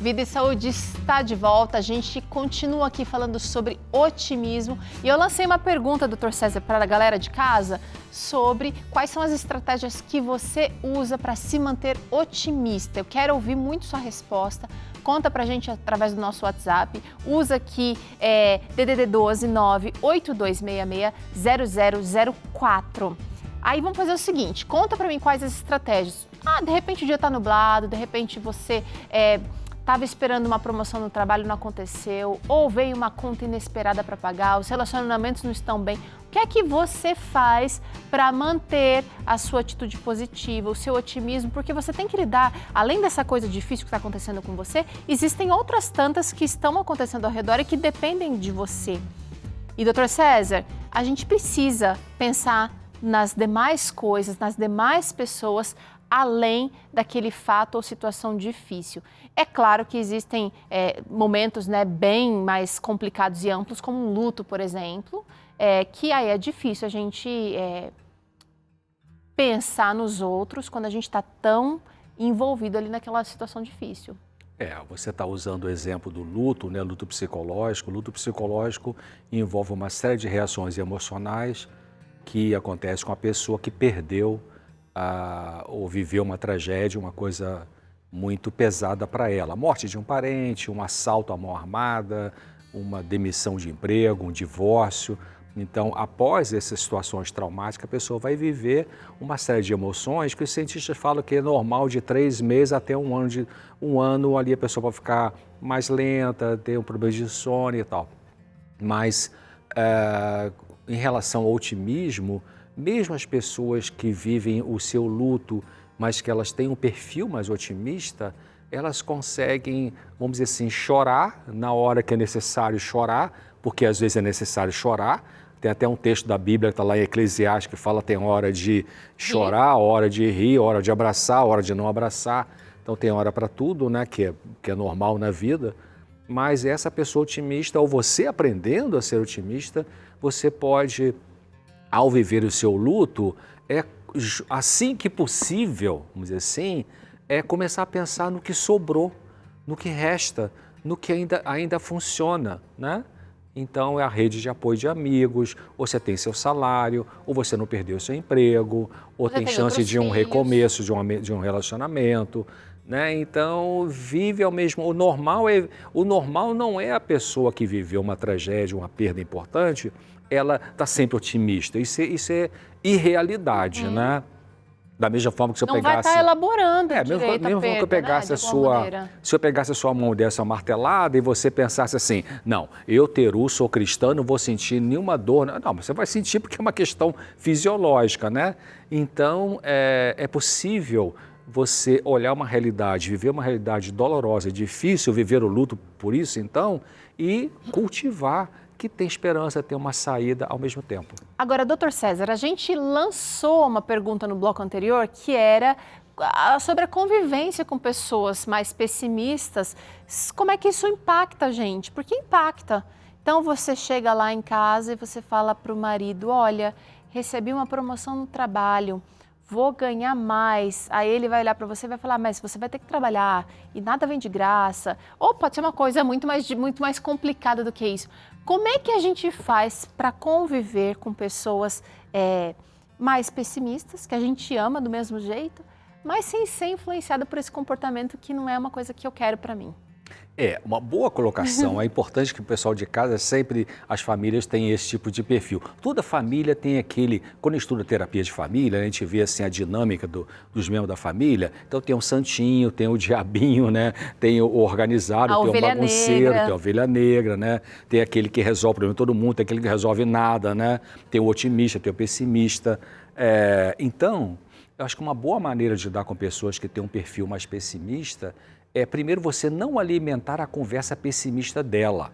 Vida e Saúde está de volta. A gente continua aqui falando sobre otimismo. E eu lancei uma pergunta, Dr. César, para a galera de casa sobre quais são as estratégias que você usa para se manter otimista. Eu quero ouvir muito sua resposta. Conta pra gente através do nosso WhatsApp. Usa aqui DDD 12 98266 0004. Aí vamos fazer o seguinte, conta pra mim quais as estratégias. De repente o dia tá nublado, de repente você estava esperando uma promoção no trabalho, não aconteceu, ou veio uma conta inesperada para pagar, os relacionamentos não estão bem. O que é que você faz para manter a sua atitude positiva, o seu otimismo? Porque você tem que lidar, além dessa coisa difícil que está acontecendo com você, existem outras tantas que estão acontecendo ao redor e que dependem de você. E, Dr. César, a gente precisa pensar nas demais coisas, nas demais pessoas, além daquele fato ou situação difícil. É claro que existem momentos bem mais complicados e amplos, como um luto, por exemplo, que aí é difícil a gente pensar nos outros quando a gente está tão envolvido ali naquela situação difícil. Você está usando o exemplo do luto, né? Luto psicológico. O luto psicológico envolve uma série de reações emocionais que acontece com a pessoa que perdeu ou viveu uma tragédia, uma coisa muito pesada para ela. A morte de um parente, um assalto à mão armada, uma demissão de emprego, um divórcio. Então, após essas situações traumáticas, a pessoa vai viver uma série de emoções que os cientistas falam que é normal de 3 meses até um ano ali a pessoa vai ficar mais lenta, ter um problema de sono e tal. Mas, em relação ao otimismo, mesmo as pessoas que vivem o seu luto, mas que elas têm um perfil mais otimista, elas conseguem, vamos dizer assim, chorar na hora que é necessário chorar, porque às vezes é necessário chorar. Tem até um texto da Bíblia que está lá em Eclesiastes que fala que tem hora de chorar, hora de rir, hora de abraçar, hora de não abraçar. Então tem hora para tudo, né, que é normal na vida. Mas essa pessoa otimista, ou você aprendendo a ser otimista, você pode, ao viver o seu luto, assim que possível, vamos dizer assim, começar a pensar no que sobrou, no que resta, no que ainda funciona, né? Então, é a rede de apoio de amigos, ou você tem seu salário, ou você não perdeu seu emprego, ou tem chance de um recomeço de um relacionamento, né? Então, vive ao mesmo... O normal não é a pessoa que viveu uma tragédia, uma perda importante, ela está sempre otimista. Isso é irrealidade, né? Da mesma forma que se eu pegasse... Não vai estar elaborando direito mesmo a perda, que eu pegasse se eu pegasse a sua mão e desse uma martelada e você pensasse assim, não, eu, Teru, sou cristão, não vou sentir nenhuma dor. Não, você vai sentir porque é uma questão fisiológica, né? Então, é possível você olhar uma realidade, viver uma realidade dolorosa, difícil viver o luto por isso, então, e cultivar que tem esperança, tem uma saída ao mesmo tempo. Agora, Dr. César, a gente lançou uma pergunta no bloco anterior que era sobre a convivência com pessoas mais pessimistas. Como é que isso impacta a gente? Porque impacta. Então, você chega lá em casa e você fala para o marido, olha, recebi uma promoção no trabalho, vou ganhar mais. Aí ele vai olhar para você e vai falar, mas você vai ter que trabalhar e nada vem de graça. Ou pode ser uma coisa muito mais complicada do que isso. Como é que a gente faz para conviver com pessoas mais pessimistas, que a gente ama do mesmo jeito, mas sem ser influenciada por esse comportamento que não é uma coisa que eu quero para mim? Uma boa colocação. É importante que o pessoal de casa sempre, as famílias têm esse tipo de perfil. Toda família tem aquele, quando estuda terapia de família, a gente vê assim a dinâmica dos membros da família. Então tem o santinho, tem o diabinho, né? Tem o organizado, tem o bagunceiro, tem a ovelha negra, né? Tem aquele que resolve o problema de todo mundo, tem aquele que resolve nada, né? Tem o otimista, tem o pessimista. Então, eu acho que uma boa maneira de lidar com pessoas que têm um perfil mais pessimista primeiro, você não alimentar a conversa pessimista dela.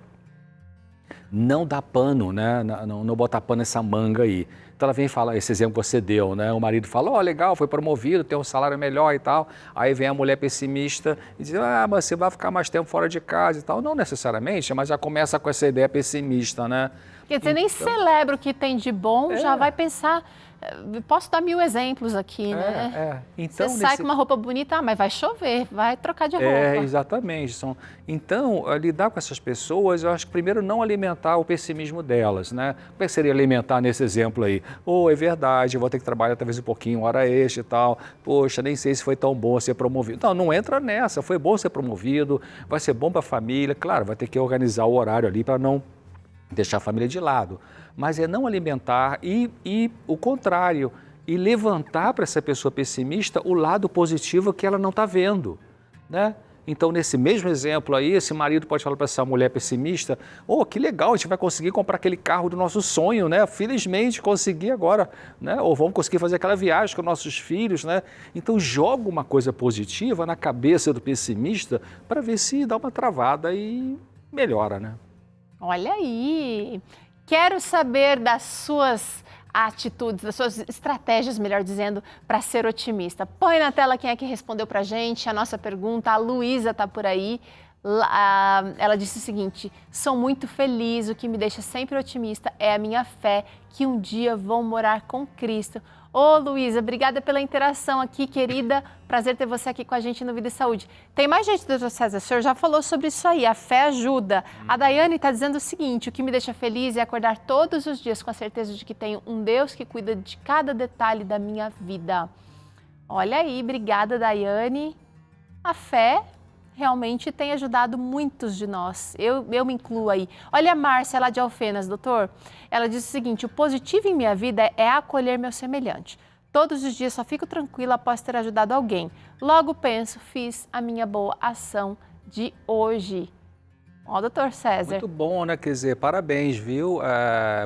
Não dar pano, né? Não botar pano nessa manga aí. Então ela vem e fala, esse exemplo que você deu, né? O marido fala, legal, foi promovido, tem um salário melhor e tal. Aí vem a mulher pessimista e diz, mas você vai ficar mais tempo fora de casa e tal. Não necessariamente, mas já começa com essa ideia pessimista, né? Porque você nem celebra o que tem de bom, já vai pensar Posso dar 1000 exemplos aqui, né? Então, você sai com uma roupa bonita, mas vai chover, vai trocar de roupa. Exatamente. Então, lidar com essas pessoas, eu acho que primeiro não alimentar o pessimismo delas, né? Como é que seria alimentar nesse exemplo aí? É verdade, eu vou ter que trabalhar talvez um pouquinho, hora extra e tal. Poxa, nem sei se foi tão bom ser promovido. Não entra nessa, foi bom ser promovido, vai ser bom para a família. Claro, vai ter que organizar o horário ali para não deixar a família de lado. Mas é não alimentar e o contrário, e levantar para essa pessoa pessimista o lado positivo que ela não está vendo, né? Então, nesse mesmo exemplo aí, esse marido pode falar para essa mulher pessimista, que legal, a gente vai conseguir comprar aquele carro do nosso sonho, né? Felizmente consegui agora, né? Ou vamos conseguir fazer aquela viagem com nossos filhos, né? Então, joga uma coisa positiva na cabeça do pessimista para ver se dá uma travada e melhora, né? Olha aí! Quero saber das suas atitudes, das suas estratégias, melhor dizendo, para ser otimista. Põe na tela quem é que respondeu para a gente a nossa pergunta. A Luísa está por aí. Ela disse o seguinte: sou muito feliz, o que me deixa sempre otimista é a minha fé que um dia vou morar com Cristo. Ô Luísa, obrigada pela interação aqui, querida. Prazer ter você aqui com a gente no Vida e Saúde. Tem mais gente, doutor César, o senhor já falou sobre isso aí, a fé ajuda. A Daiane está dizendo o seguinte: o que me deixa feliz é acordar todos os dias com a certeza de que tenho um Deus que cuida de cada detalhe da minha vida. Olha aí, obrigada, Daiane. A fé realmente tem ajudado muitos de nós. Eu me incluo aí. Olha a Márcia lá de Alfenas, doutor. Ela diz o seguinte: o positivo em minha vida é acolher meu semelhante. Todos os dias só fico tranquila após ter ajudado alguém. Logo penso, fiz a minha boa ação de hoje. Ó, doutor César. Muito bom, né? Quer dizer, parabéns, viu?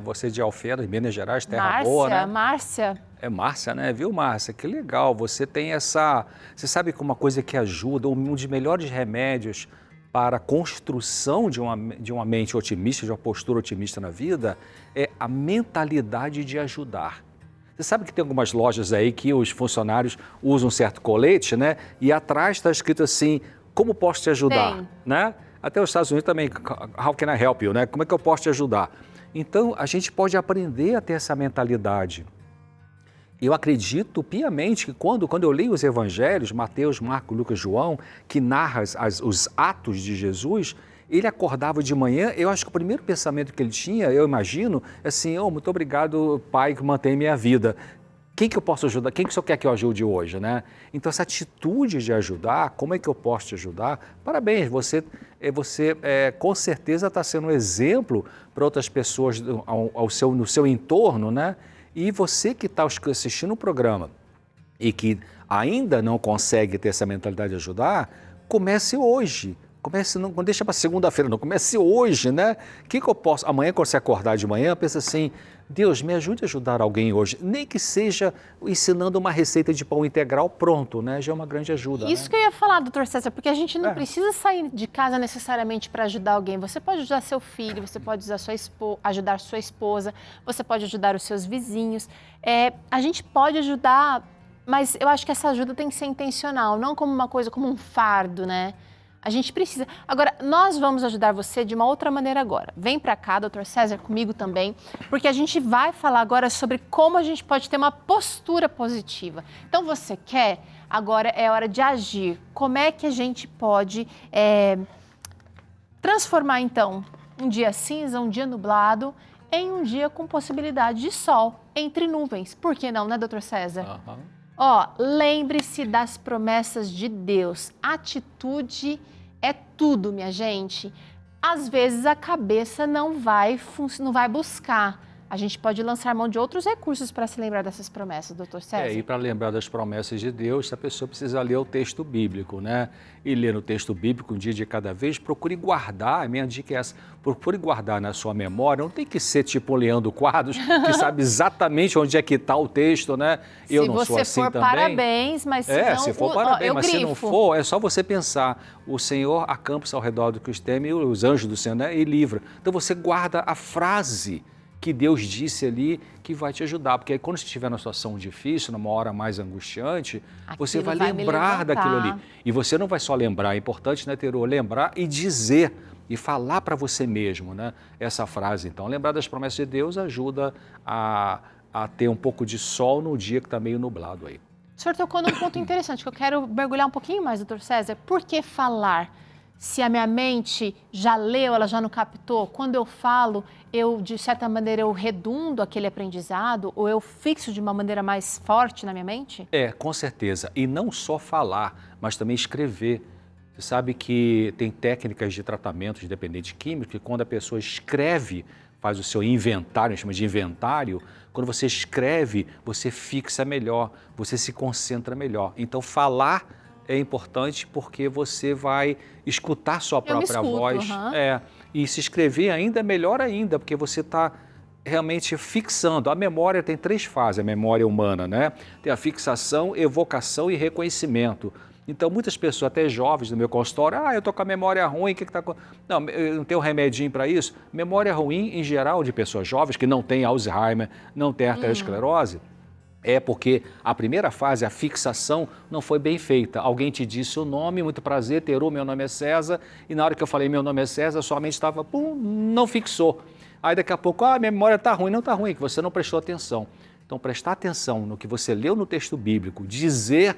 Você de Alfenas, Minas Gerais, terra boa, né? Márcia. É Márcia, né? Viu, Márcia? Que legal. Você tem essa... Você sabe que uma coisa que ajuda, um dos melhores remédios para a construção de uma mente otimista, de uma postura otimista na vida, é a mentalidade de ajudar. Você sabe que tem algumas lojas aí que os funcionários usam um certo colete, né? E atrás está escrito assim: como posso te ajudar? Né? Até os Estados Unidos também, how can I help you, né? Como é que eu posso te ajudar? Então, a gente pode aprender a ter essa mentalidade. Eu acredito piamente que quando eu leio os evangelhos, Mateus, Marcos, Lucas, João, que narra os atos de Jesus, ele acordava de manhã, eu acho que o primeiro pensamento que ele tinha, eu imagino, é assim: muito obrigado, Pai, que mantém minha vida. Quem que eu posso ajudar? Quem que o senhor quer que eu ajude hoje, né? Então, essa atitude de ajudar, como é que eu posso te ajudar? Parabéns, você com certeza está sendo um exemplo para outras pessoas no seu entorno, né? E você que está assistindo o programa e que ainda não consegue ter essa mentalidade de ajudar, comece hoje. Não deixa para segunda-feira, não. Comece hoje, né? O que eu posso... Amanhã, quando você acordar de manhã, pensa assim: Deus, me ajude a ajudar alguém hoje. Nem que seja ensinando uma receita de pão integral, pronto, né? Já é uma grande ajuda. Isso que eu ia falar, doutor César, porque a gente não precisa sair de casa necessariamente para ajudar alguém. Você pode ajudar seu filho, você pode ajudar sua esposa, você pode ajudar os seus vizinhos. A gente pode ajudar, mas eu acho que essa ajuda tem que ser intencional, não como uma coisa, como um fardo, né? A gente precisa. Agora, nós vamos ajudar você de uma outra maneira agora. Vem para cá, doutor César, comigo também, porque a gente vai falar agora sobre como a gente pode ter uma postura positiva. Então, você quer? Agora é hora de agir. Como é que a gente pode transformar, então, um dia cinza, um dia nublado, em um dia com possibilidade de sol, entre nuvens? Por que não, né, doutor César? Lembre-se das promessas de Deus. Atitude é tudo, minha gente. Às vezes a cabeça não vai buscar. A gente pode lançar mão de outros recursos para se lembrar dessas promessas, doutor César. E para lembrar das promessas de Deus, a pessoa precisa ler o texto bíblico, né? E ler no texto bíblico um dia de cada vez, procure guardar, a minha dica é essa, procure guardar na sua memória, não tem que ser tipo Leandro Quadros, que sabe exatamente onde é que está o texto, né? Eu não sou assim também. Se for, parabéns, mas se não... se for, parabéns, mas se não for, é só você pensar: o Senhor acampa-se ao redor do que os teme, e os anjos do Senhor, né? E livra. Então você guarda a frase que Deus disse ali, que vai te ajudar. Porque aí, quando você estiver numa situação difícil, numa hora mais angustiante, você vai lembrar daquilo ali. E você não vai só lembrar, é importante, né, Terô? Lembrar e dizer, e falar para você mesmo, né, essa frase. Então, lembrar das promessas de Deus ajuda a a ter um pouco de sol no dia que está meio nublado aí. O senhor tocou num ponto interessante, que eu quero mergulhar um pouquinho mais, doutor César. Por que falar? Se a minha mente já leu, ela já não captou, quando eu falo, de certa maneira, eu redundo aquele aprendizado ou eu fixo de uma maneira mais forte na minha mente? Com certeza. E não só falar, mas também escrever. Você sabe que tem técnicas de tratamento de dependente químico que quando a pessoa escreve, faz o seu inventário, a gente chama de inventário, quando você escreve, você fixa melhor, você se concentra melhor. Então, falar é importante porque você vai escutar sua própria voz. E se escrever ainda é melhor ainda, porque você está realmente fixando. A memória tem 3 fases, a memória humana, né? Tem a fixação, evocação e reconhecimento. Então, muitas pessoas, até jovens no meu consultório, eu estou com a memória ruim, o que está acontecendo? Não, eu não tenho um remedinho para isso. Memória ruim, em geral, de pessoas jovens que não têm Alzheimer, não têm arteriosclerose, é porque a primeira fase, a fixação, não foi bem feita. Alguém te disse o nome, muito prazer, Teru, meu nome é César, e na hora que eu falei meu nome é César, sua mente estava, não fixou. Aí daqui a pouco, minha memória está ruim. Não está ruim, que você não prestou atenção. Então, prestar atenção no que você leu no texto bíblico, dizer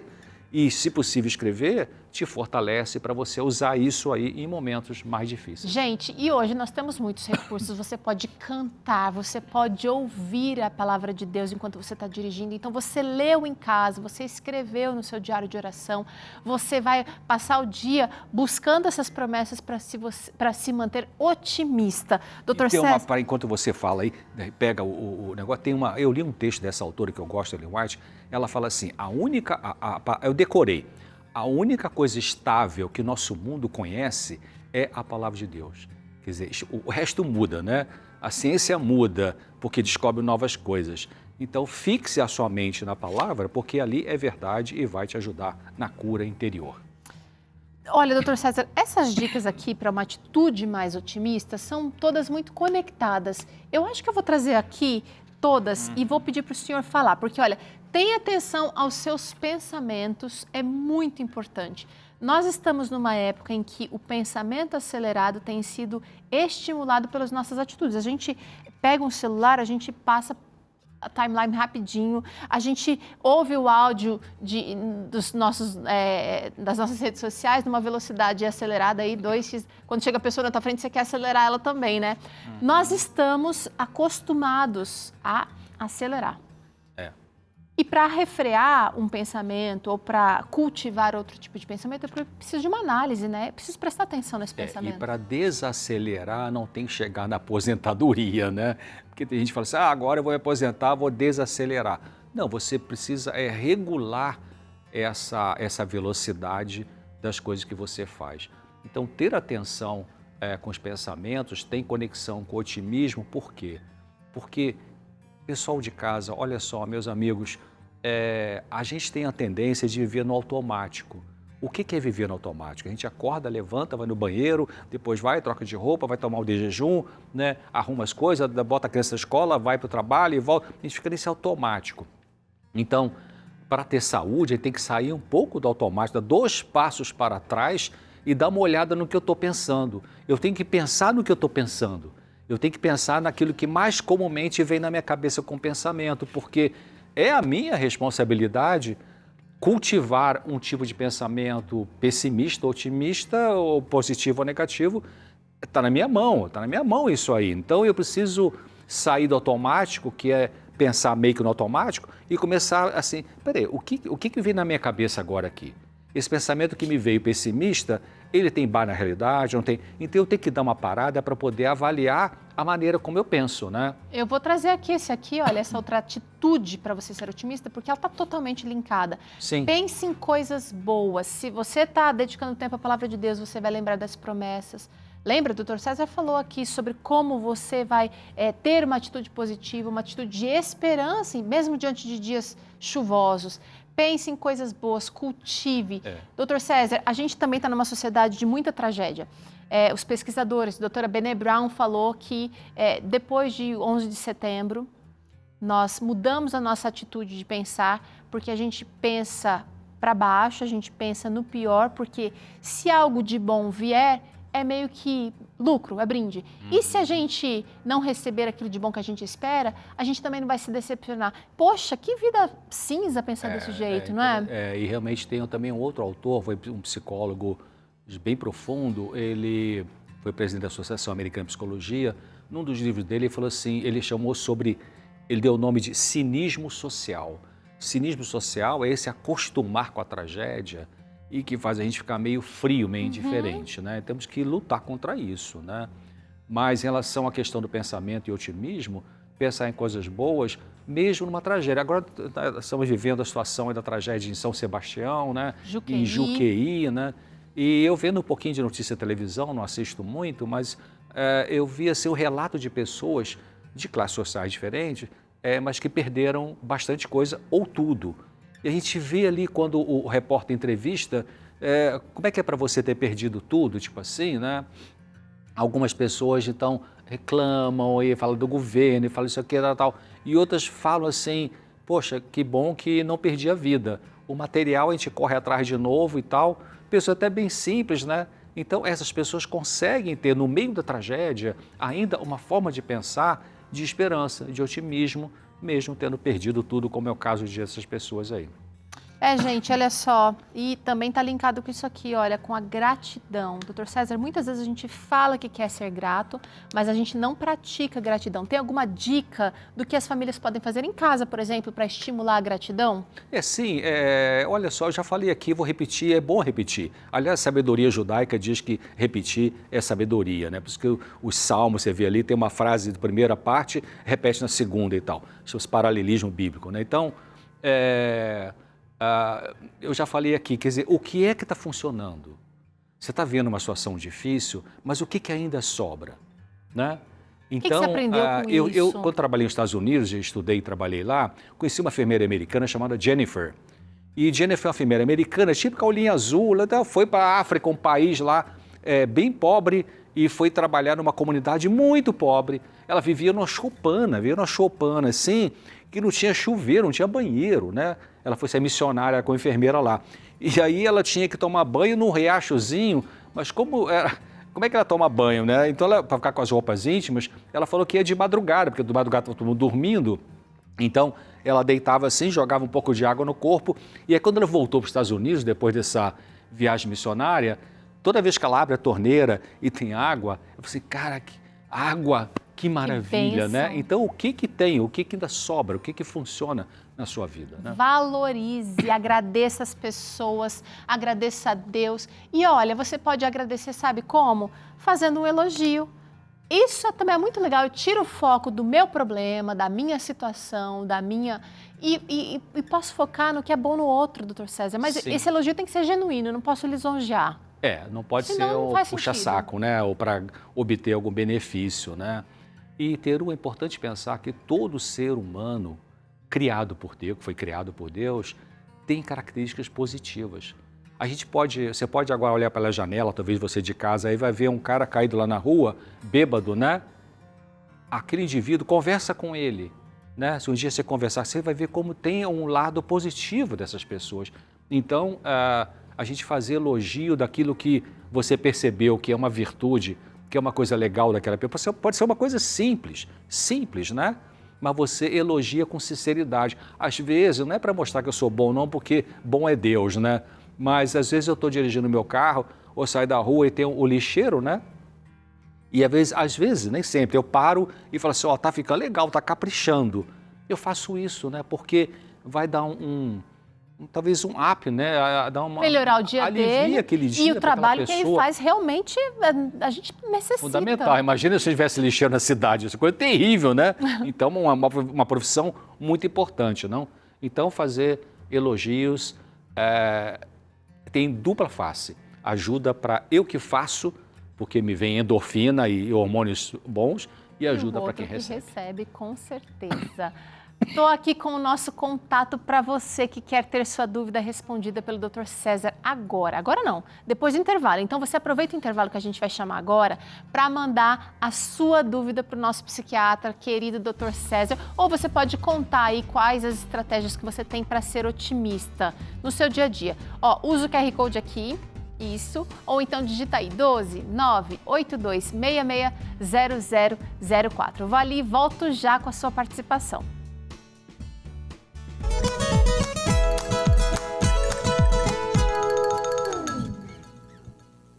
e, se possível, escrever, te fortalece para você usar isso aí em momentos mais difíceis. Gente, e hoje nós temos muitos recursos. Você pode cantar, você pode ouvir a palavra de Deus enquanto você está dirigindo. Então, você leu em casa, você escreveu no seu diário de oração, você vai passar o dia buscando essas promessas para se manter otimista. Doutor César... Enquanto você fala aí, pega o negócio, eu li um texto dessa autora que eu gosto, Ellen White, ela fala assim, eu decorei, a única coisa estável que o nosso mundo conhece é a palavra de Deus. Quer dizer, o resto muda, né? A ciência muda porque descobre novas coisas. Então, fixe a sua mente na palavra, porque ali é verdade e vai te ajudar na cura interior. Olha, doutor César, essas dicas aqui para uma atitude mais otimista são todas muito conectadas. Eu acho que eu vou trazer aqui todas e vou pedir para o senhor falar, porque olha, tenha atenção aos seus pensamentos, é muito importante. Nós estamos numa época em que o pensamento acelerado tem sido estimulado pelas nossas atitudes. A gente pega um celular, a gente passa a timeline rapidinho, a gente ouve o áudio das nossas redes sociais numa velocidade acelerada aí, 2x. Quando chega a pessoa na tua frente, você quer acelerar ela também, né? Nós estamos acostumados a acelerar. E para refrear um pensamento ou para cultivar outro tipo de pensamento, eu preciso de uma análise, né? Eu preciso prestar atenção nesse pensamento. E para desacelerar, não tem que chegar na aposentadoria, né? Porque tem gente que fala assim, agora eu vou me aposentar, vou desacelerar. Não, você precisa regular essa velocidade das coisas que você faz. Então, ter atenção com os pensamentos tem conexão com o otimismo. Por quê? Porque, pessoal de casa, olha só, meus amigos, a gente tem a tendência de viver no automático. O que é viver no automático? A gente acorda, levanta, vai no banheiro, depois vai, troca de roupa, vai tomar o de jejum, né? Arruma as coisas, bota a criança na escola, vai para o trabalho e volta. A gente fica nesse automático. Então, para ter saúde, a gente tem que sair um pouco do automático, dar 2 passos para trás e dar uma olhada no que eu estou pensando. Eu tenho que pensar no que eu estou pensando. Eu tenho que pensar naquilo que mais comumente vem na minha cabeça com pensamento, porque é a minha responsabilidade cultivar um tipo de pensamento pessimista, otimista, ou positivo ou negativo. Está na minha mão isso aí. Então eu preciso sair do automático, que é pensar meio que no automático, e começar assim, peraí, o que vem na minha cabeça agora aqui? Esse pensamento que me veio pessimista, ele tem base na realidade, não tem? Então eu tenho que dar uma parada para poder avaliar a maneira como eu penso, né? Eu vou trazer olha, essa outra atitude para você ser otimista, porque ela está totalmente linkada. Sim. Pense em coisas boas. Se você está dedicando tempo à palavra de Deus, você vai lembrar das promessas. Lembra, o doutor César falou aqui sobre como você vai ter uma atitude positiva, uma atitude de esperança, mesmo diante de dias chuvosos. Pense em coisas boas, cultive. Doutor César, a gente também está numa sociedade de muita tragédia. Os pesquisadores, a doutora Brené Brown falou que depois de 11 de setembro, nós mudamos a nossa atitude de pensar, porque a gente pensa para baixo, a gente pensa no pior, porque se algo de bom vier, é meio que lucro, é brinde. E se a gente não receber aquilo de bom que a gente espera, a gente também não vai se decepcionar. Poxa, que vida cinza pensar desse jeito, não é? E realmente tem também um outro autor, foi um psicólogo bem profundo, ele foi presidente da Associação Americana de Psicologia. Num dos livros dele, ele falou assim, ele deu o nome de cinismo social. Cinismo social é esse acostumar com a tragédia e que faz a gente ficar meio frio, meio indiferente, né? Temos que lutar contra isso, né? Mas em relação à questão do pensamento e otimismo, pensar em coisas boas, mesmo numa tragédia. Agora estamos vivendo a situação da tragédia em São Sebastião, né? Em Juqueí, né? E eu vendo um pouquinho de notícia de televisão, não assisto muito, mas eu vi assim, o relato de pessoas de classes sociais diferentes, mas que perderam bastante coisa ou tudo. E a gente vê ali quando o repórter entrevista, como é que é para você ter perdido tudo, tipo assim, né? Algumas pessoas, então, reclamam e falam do governo, e falam isso aqui, tal. E outras falam assim, poxa, que bom que não perdi a vida. O material a gente corre atrás de novo e tal. Pessoa até bem simples, né? Então, essas pessoas conseguem ter, no meio da tragédia, ainda uma forma de pensar de esperança, de otimismo, mesmo tendo perdido tudo, como é o caso dessas pessoas aí. Gente, olha só, e também está linkado com isso aqui, olha, com a gratidão. Doutor César, muitas vezes a gente fala que quer ser grato, mas a gente não pratica gratidão. Tem alguma dica do que as famílias podem fazer em casa, por exemplo, para estimular a gratidão? Sim, olha só, eu já falei aqui, vou repetir, é bom repetir. Aliás, a sabedoria judaica diz que repetir é sabedoria, né? Por isso que os salmos, você vê ali, tem uma frase da primeira parte, repete na segunda e tal. Chama-se paralelismo bíblico, né? Então, eu já falei aqui, quer dizer, o que é que está funcionando? Você está vendo uma situação difícil, mas o que ainda sobra, né? Então, o que você aprendeu com isso? Eu, quando trabalhei nos Estados Unidos, eu estudei e trabalhei lá, conheci uma enfermeira americana chamada Jennifer. E Jennifer é uma enfermeira americana, típica olhinha azul, ela foi para a África, um país lá bem pobre, e foi trabalhar numa comunidade muito pobre. Ela vivia numa choupana, assim, que não tinha chuveiro, não tinha banheiro, né? Ela foi ser missionária com enfermeira lá. E aí ela tinha que tomar banho num riachozinho, mas como é que ela toma banho, né? Então, para ficar com as roupas íntimas, ela falou que ia de madrugada, porque de madrugada estava todo mundo dormindo. Então, ela deitava assim, jogava um pouco de água no corpo. E aí, quando ela voltou para os Estados Unidos, depois dessa viagem missionária, toda vez que ela abre a torneira e tem água, eu falei assim, cara, água, que maravilha, né? Então, o que tem? O que ainda sobra? O que funciona na sua vida, né? Valorize, agradeça as pessoas, agradeça a Deus. E olha, você pode agradecer, sabe como? Fazendo um elogio. Isso também é muito legal. Eu tiro o foco do meu problema, da minha situação, da minha... E posso focar no que é bom no outro, doutor César. Mas Sim. Esse elogio tem que ser genuíno, eu não posso lisonjear. Não pode Senão ser não o faz puxa-saco, né? Ou para obter algum benefício, né? E é importante pensar que todo ser humano criado por Deus, que foi criado por Deus, tem características positivas. Você pode agora olhar pela janela, talvez você de casa, aí vai ver um cara caído lá na rua, bêbado, né? Aquele indivíduo, conversa com ele, né? Se um dia você conversar, você vai ver como tem um lado positivo dessas pessoas. Então, a gente fazer elogio daquilo que você percebeu que é uma virtude, que é uma coisa legal daquela pessoa, pode ser uma coisa simples, né? Mas você elogia com sinceridade. Às vezes, não é para mostrar que eu sou bom, não, porque bom é Deus, né? Mas às vezes eu estou dirigindo meu carro, ou saio da rua e tem o lixeiro, né? E às vezes, nem sempre, eu paro e falo assim, tá ficando legal, tá caprichando. Eu faço isso, né? Porque vai dar talvez um up, né? Melhorar o dia dele aquele dia e o trabalho que ele faz realmente a gente necessita. Fundamental. Imagina se tivesse lixeiro na cidade, isso é coisa terrível, né? Então, uma profissão muito importante, não? Então, fazer elogios tem dupla face. Ajuda para eu que faço, porque me vem endorfina e hormônios bons, e ajuda para quem recebe. recebe, com certeza. Estou aqui com o nosso contato para você que quer ter sua dúvida respondida pelo Dr. César agora. Agora não, depois do intervalo. Então você aproveita o intervalo que a gente vai chamar agora para mandar a sua dúvida para o nosso psiquiatra, querido Dr. César. Ou você pode contar aí quais as estratégias que você tem para ser otimista no seu dia a dia. Usa o QR Code aqui Isso, ou então digita aí 12 982660004. Vou ali e volto já com a sua participação.